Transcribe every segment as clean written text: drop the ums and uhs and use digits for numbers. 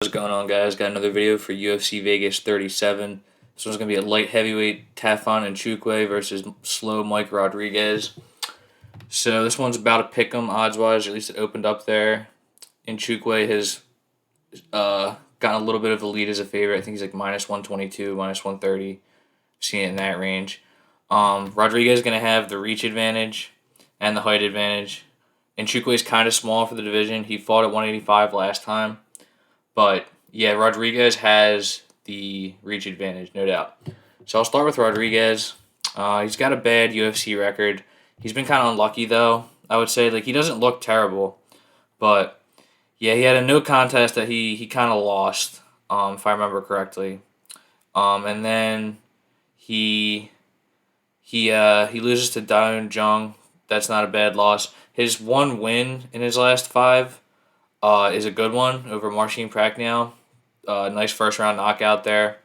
What's going on, guys? Got another video for UFC Vegas 37. This one's going to be a light heavyweight Tafon Nchukwi versus slow Mike Rodriguez. So this one's about a pick'em odds-wise, or at least it opened up there. Nchukwi has gotten a little bit of the lead as a favorite. I think he's like minus 122, minus 130. Seeing it in that range. Rodriguez is going to have the reach advantage and the height advantage. Nchukwi is kind of small for the division. He fought at 185 last time. But, yeah, Rodriguez has the reach advantage, no doubt. So I'll start with Rodriguez. He's got a bad UFC record. He's been kind of unlucky, though, I would say. Like, he doesn't look terrible. But, yeah, he had a no contest that he kind of lost, if I remember correctly. And then he loses to Daeun Jung. That's not a bad loss. His one win in his last five is a good one over Marcin Prachnio. Nice first round knockout there.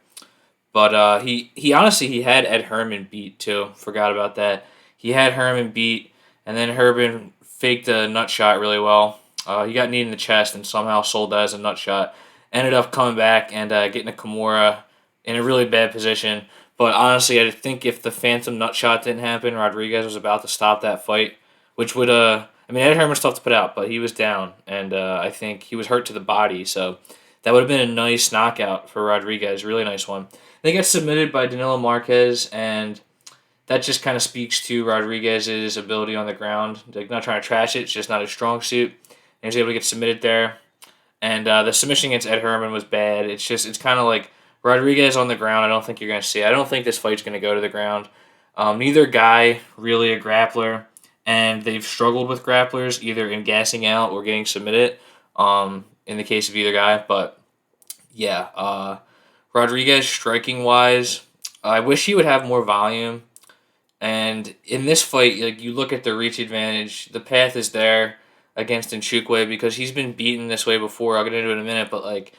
But he honestly he had Ed Herman beat too. Forgot about that. He had Herman beat, and then Herman faked a nut shot really well. He got kneed in the chest and somehow sold that as a nut shot. Ended up coming back and getting a Kimura in a really bad position. But honestly, I think if the phantom nut shot didn't happen, Rodriguez was about to stop that fight, which would Ed Herman's tough to put out, but he was down, and I think he was hurt to the body, so that would have been a nice knockout for Rodriguez, really nice one. They got submitted by Danilo Marquez, and that just kind of speaks to Rodriguez's ability on the ground. Like, not trying to trash it, it's just not his strong suit. And he was able to get submitted there, and the submission against Ed Herman was bad. It's kind of like Rodriguez on the ground. I don't think you're going to see it. I don't think this fight's going to go to the ground. Neither guy really a grappler. And they've struggled with grapplers either in gassing out or getting submitted in the case of either guy. But, yeah, Rodriguez, striking-wise, I wish he would have more volume. And in this fight, like you look at the reach advantage, the path is there against Nchukwi because he's been beaten this way before. I'll get into it in a minute. But, like,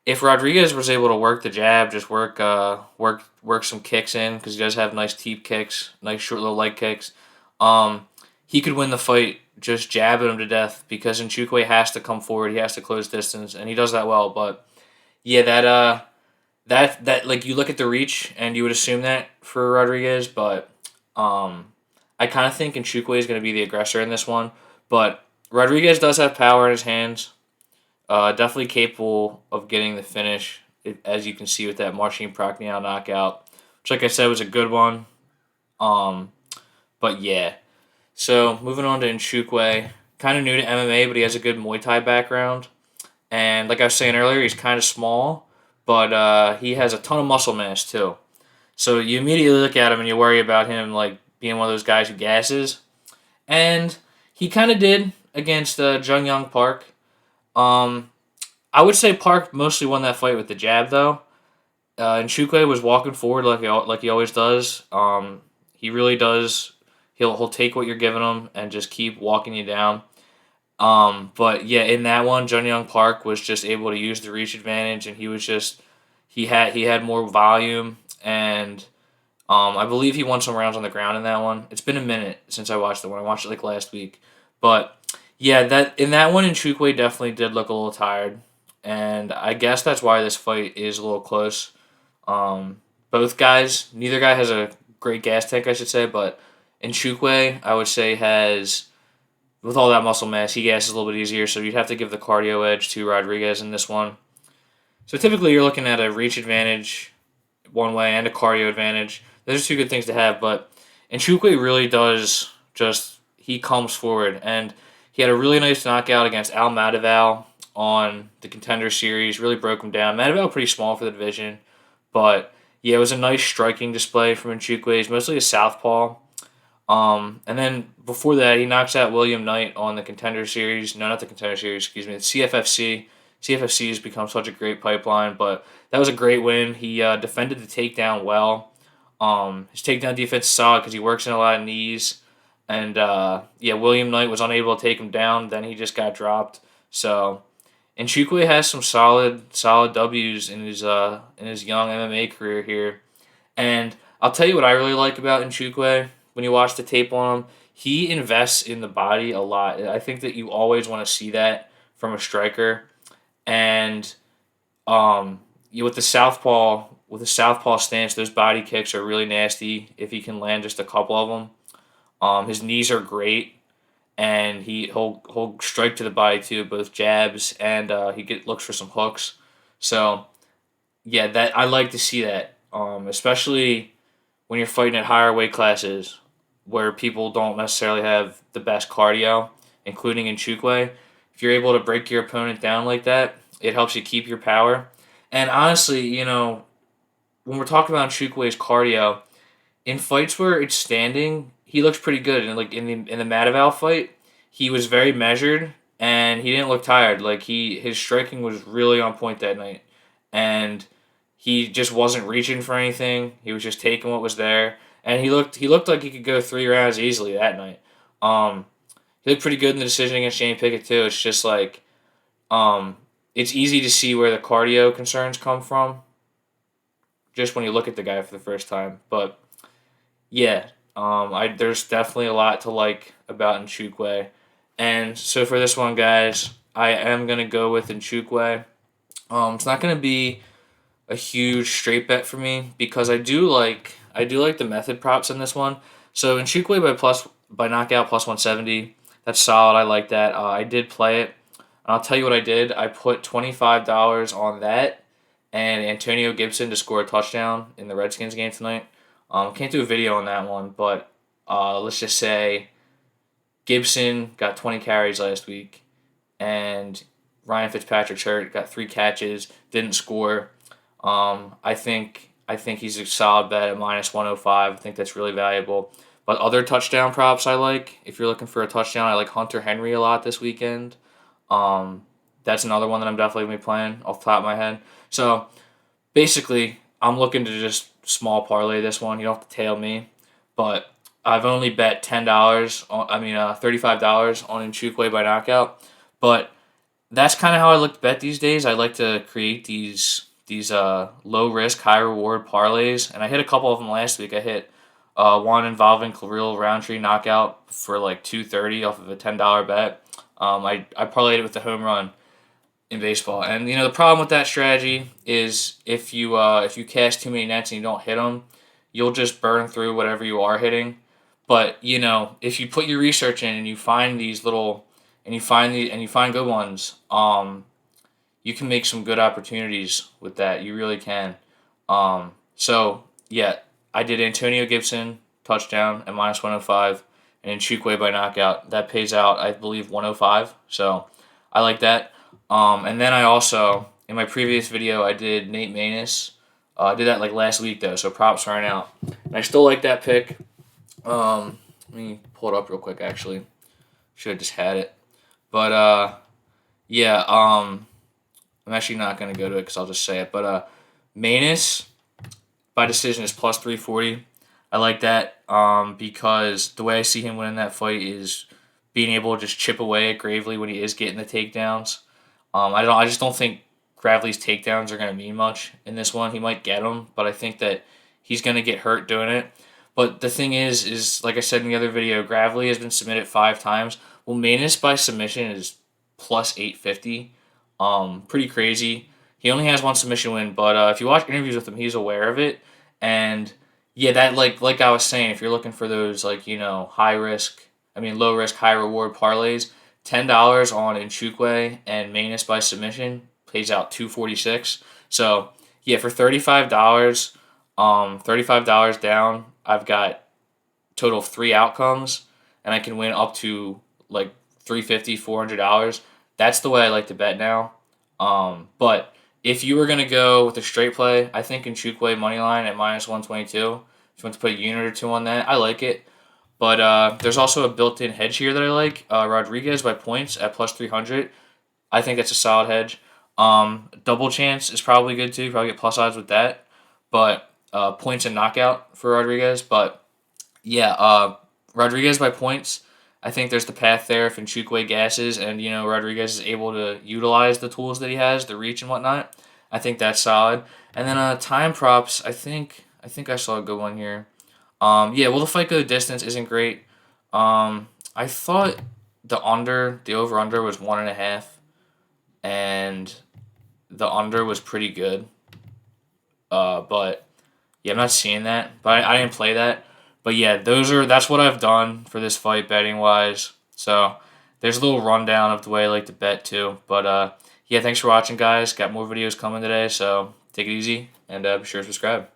if Rodriguez was able to work the jab, just work some kicks in because he does have nice teep kicks, nice short little leg kicks, he could win the fight just jabbing him to death because Nchukwi has to come forward. He has to close distance, and he does that well. But, yeah, that like, you look at the reach, and you would assume that for Rodriguez, but I kind of think Nchukwi is going to be the aggressor in this one. But Rodriguez does have power in his hands. Definitely capable of getting the finish, as you can see with that Marcin Prachnio knockout, which, like I said, was a good one. But, yeah. So, moving on to Nchukwi, kind of new to MMA, but he has a good Muay Thai background. And like I was saying earlier, he's kind of small, but he has a ton of muscle mass, too. So, you immediately look at him and you worry about him like being one of those guys who gasses. And he kind of did against Jung Young Park. I would say Park mostly won that fight with the jab, though. Nchukwi was walking forward like he always does. He really does. He'll take what you're giving him and just keep walking you down. But yeah, in that one, Jung Young Park was just able to use the reach advantage, and he had more volume, and I believe he won some rounds on the ground in that one. It's been a minute since I watched the one. I watched it like last week, but yeah, in that one, Nchukwi definitely did look a little tired, and I guess that's why this fight is a little close. Neither guy has a great gas tank, I should say, but Nchukwi, I would say, has, with all that muscle mass, he gasses a little bit easier, so you'd have to give the cardio edge to Rodriguez in this one. So typically you're looking at a reach advantage one way and a cardio advantage. Those are two good things to have, but Nchukwi really does he comes forward, and he had a really nice knockout against Al Madaval on the Contender Series, really broke him down. Madaval pretty small for the division, but yeah, it was a nice striking display from Nchukwi. He's mostly a southpaw. And then before that, he knocks out William Knight on the Contender Series. No, not the Contender Series, excuse me, the CFFC. CFFC has become such a great pipeline, but that was a great win. He defended the takedown well. His takedown defense is solid because he works in a lot of knees. And, William Knight was unable to take him down. Then he just got dropped. So, Nchukwi has some solid W's in his young MMA career here. And I'll tell you what I really like about Nchukwi. When you watch the tape on him, he invests in the body a lot. I think that you always want to see that from a striker. And With the southpaw stance, those body kicks are really nasty. If he can land just a couple of them, his knees are great, and he'll strike to the body too, both jabs and looks for some hooks. So yeah, that I like to see that, especially when you're fighting at higher weight classes where people don't necessarily have the best cardio, including in Nchukwi. If you're able to break your opponent down like that, it helps you keep your power. And honestly, when we're talking about Nchukwi's cardio, in fights where it's standing, he looks pretty good. And like in the Mataval fight, he was very measured and he didn't look tired. Like his striking was really on point that night, and he just wasn't reaching for anything. He was just taking what was there, and he looked like he could go 3 rounds easily that night. Um, he looked pretty good in the decision against Jamie Pickett too. It's just like it's easy to see where the cardio concerns come from just when you look at the guy for the first time. But yeah, there's definitely a lot to like about Nchukwi. And so for this one, guys, I am gonna go with Nchukwi. It's not gonna be a huge straight bet for me because I do like the method props in this one. So Nchukwi by knockout plus 170. That's solid. I like that. I did play it. I'll tell you what I did. I put $25 on that and Antonio Gibson to score a touchdown in the Redskins game tonight. Can't do a video on that one, but let's just say Gibson got 20 carries last week, and Ryan Fitzpatrick's hurt, got 3 catches, didn't score. I think he's a solid bet at minus 105. I think that's really valuable. But other touchdown props I like. If you're looking for a touchdown, I like Hunter Henry a lot this weekend. Um, that's another one that I'm definitely gonna be playing off the top of my head. So basically, I'm looking to just small parlay this one. You don't have to tail me, but I've only bet $10. $35 on Nchukwi by knockout. But that's kind of how I look to bet these days. I like to create these low risk, high reward parlays, and I hit a couple of them last week. I hit one involving Khalil Roundtree knockout for like 230 off of a $10 bet. I parlayed it with the home run in baseball, and the problem with that strategy is if you cast too many nets and you don't hit them, you'll just burn through whatever you are hitting. But if you put your research in and you find these little and you find good ones, you can make some good opportunities with that. You really can. So yeah, I did Antonio Gibson touchdown at minus 105 and Nchukwi by knockout. That pays out, I believe, 105. So I like that. And then I also, in my previous video, I did Nate Maness. I did that like last week though, so props aren't out. And I still like that pick. Let me pull it up real quick. Actually, should have just had it. But yeah. I'm actually not gonna go to it because I'll just say it. But Maness by decision is plus 340. I like that because the way I see him winning that fight is being able to just chip away at Gravely when he is getting the takedowns. I just don't think Gravely's takedowns are gonna mean much in this one. He might get them, but I think that he's gonna get hurt doing it. But the thing is like I said in the other video, Gravely has been submitted 5 times. Well, Maness by submission is plus 850. Pretty crazy. He only has one submission win, but if you watch interviews with him, he's aware of it. And yeah, that like I was saying, if you're looking for those low risk, high reward parlays, $10 on Nchukwi and Maness by submission pays out 246. So yeah, for $35 down, I've got total of 3 outcomes, and I can win up to like $350, $400. That's the way I like to bet now. But if you were going to go with a straight play, I think Nchukwi moneyline at minus 122. If you want to put a unit or two on that, I like it. But there's also a built-in hedge here that I like. Rodriguez by points at plus 300. I think that's a solid hedge. Double chance is probably good too. Probably get plus odds with that. But points and knockout for Rodriguez. But yeah, Rodriguez by points. I think there's the path there if Nchukwi gasses and Rodriguez is able to utilize the tools that he has, the reach and whatnot. I think that's solid. And then time props. I think I saw a good one here. Yeah, will the fight go the distance isn't great. I thought the over under was 1.5, and the under was pretty good. But yeah, I'm not seeing that. But I didn't play that. But yeah, that's what I've done for this fight betting wise. So there's a little rundown of the way I like to bet too. But yeah, thanks for watching, guys. Got more videos coming today, so take it easy and be sure to subscribe.